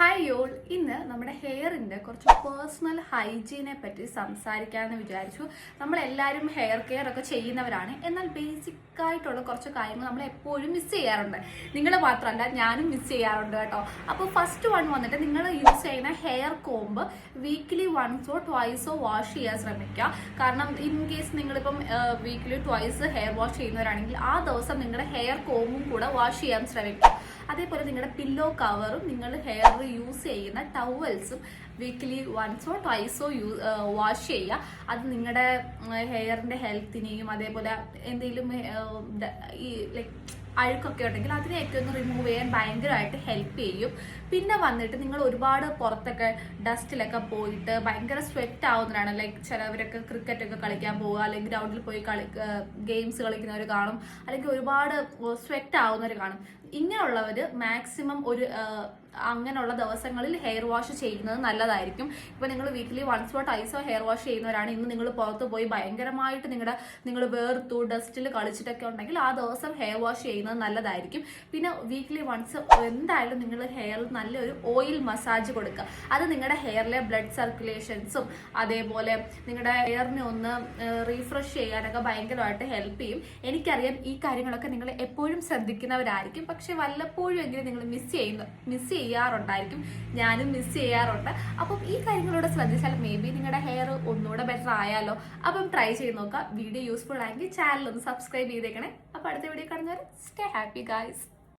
Hi y'all, ഇന്ന് നമ്മുടെ ഹെയറിൻ്റെ കുറച്ച് പേഴ്സണൽ ഹൈജീനെ പറ്റി സംസാരിക്കാമെന്ന് വിചാരിച്ചു. നമ്മളെല്ലാവരും ഹെയർ കെയർ ഒക്കെ ചെയ്യുന്നവരാണ്. എന്നാൽ ബേസിക് ആയിട്ടുള്ള കുറച്ച് കാര്യങ്ങൾ നമ്മൾ എപ്പോഴും മിസ് ചെയ്യാറുണ്ട്. നിങ്ങൾ മാത്രമല്ല, ഞാനും മിസ് ചെയ്യാറുണ്ട് കേട്ടോ. അപ്പോൾ ഫസ്റ്റ് വൺ വന്നിട്ട് നിങ്ങൾ യൂസ് ചെയ്യുന്ന ഹെയർ കോംബ് വീക്ക്ലി വൺസോ ട്വൈസോ വാഷ് ചെയ്യാൻ ശ്രമിക്കുക. കാരണം ഇൻ കേസ് നിങ്ങളിപ്പം വീക്ക്ലി ട്വൈസ് ഹെയർ വാഷ് ചെയ്യുന്നവരാണെങ്കിൽ ആ ദിവസം നിങ്ങളുടെ ഹെയർ കോംബും കൂടെ വാഷ് ചെയ്യാൻ ശ്രമിക്കുക. അതേപോലെ നിങ്ങളുടെ പില്ലോ കവറും നിങ്ങൾ ഹെയർ യൂസ് ചെയ്യുന്ന ടവൽസും വീക്ക്ലി വൺസോ ട്വൈസോ വാഷ് ചെയ്യുക. അത് നിങ്ങളുടെ ഹെയറിൻ്റെ ഹെൽത്തിനെയും അതേപോലെ എന്തെങ്കിലും ഈ ലൈക്ക് അഴുക്കൊക്കെ ഉണ്ടെങ്കിൽ അതിനെയൊക്കെ ഒന്ന് റിമൂവ് ചെയ്യാൻ ഭയങ്കരമായിട്ട് ഹെൽപ്പ് ചെയ്യും. പിന്നെ വന്നിട്ട് നിങ്ങൾ ഒരുപാട് പുറത്തൊക്കെ ഡസ്റ്റിലൊക്കെ പോയിട്ട് ഭയങ്കര സ്വെറ്റ് ആവുന്നതാണ്. ലൈക്ക് ചിലവരൊക്കെ ക്രിക്കറ്റൊക്കെ കളിക്കാൻ പോവുക, അല്ലെങ്കിൽ ഗ്രൗണ്ടിൽ പോയി ഗെയിംസ് കളിക്കുന്നവർ കാണും, അല്ലെങ്കിൽ ഒരുപാട് സ്വെറ്റ് ആവുന്നവർ കാണും. ഇങ്ങനെയുള്ളവർ മാക്സിമം അങ്ങനെയുള്ള ദിവസങ്ങളിൽ ഹെയർ വാഷ് ചെയ്യുന്നത് നല്ലതായിരിക്കും. ഇപ്പം നിങ്ങൾ വീക്കിലി വൺസോ ട്വൈസോ ഹെയർ വാഷ് ചെയ്യുന്നവരാണ്, ഇന്ന് നിങ്ങൾ പുറത്ത് പോയി ഭയങ്കരമായിട്ട് നിങ്ങൾ വേർത്തു ഡസ്റ്റിൽ കളിച്ചിട്ടൊക്കെ ഉണ്ടെങ്കിൽ ആ ദിവസം ഹെയർ വാഷ് ചെയ്യുന്നത് നല്ലതായിരിക്കും. പിന്നെ വീക്കിലി വൺസ് എന്തായാലും നിങ്ങൾ ഹെയറിൽ നല്ലൊരു ഓയിൽ മസാജ് കൊടുക്കുക. അത് നിങ്ങളുടെ ഹെയറിലെ ബ്ലഡ് സർക്കുലേഷൻസും അതേപോലെ നിങ്ങളുടെ ഹെയറിനെ ഒന്ന് റീഫ്രഷ് ചെയ്യാനൊക്കെ ഭയങ്കരമായിട്ട് ഹെൽപ്പ് ചെയ്യും. എനിക്കറിയാം ഈ കാര്യങ്ങളൊക്കെ നിങ്ങൾ എപ്പോഴും ശ്രദ്ധിക്കുന്നവരായിരിക്കും, പക്ഷെ വല്ലപ്പോഴും എങ്കിലും നിങ്ങൾ മിസ് ചെയ്യാറുണ്ടായിരിക്കും. ഞാനും മിസ് ചെയ്യാറുണ്ട്. അപ്പം ഈ കാര്യങ്ങളോട് ശ്രദ്ധിച്ചാൽ മേ ബി നിങ്ങളുടെ ഹെയർ ഒന്നുകൂടെ ബെറ്റർ ആയാലോ. അപ്പം ട്രൈ ചെയ്ത് നോക്കുക. വീഡിയോ യൂസ്ഫുൾ ആയെങ്കിൽ ചാനൽ ഒന്ന് സബ്സ്ക്രൈബ് ചെയ്തേക്കണേ. അപ്പം അടുത്ത വീഡിയോ കാണുന്നവരെ സ്റ്റേ ഹാപ്പി ഗൈസ്.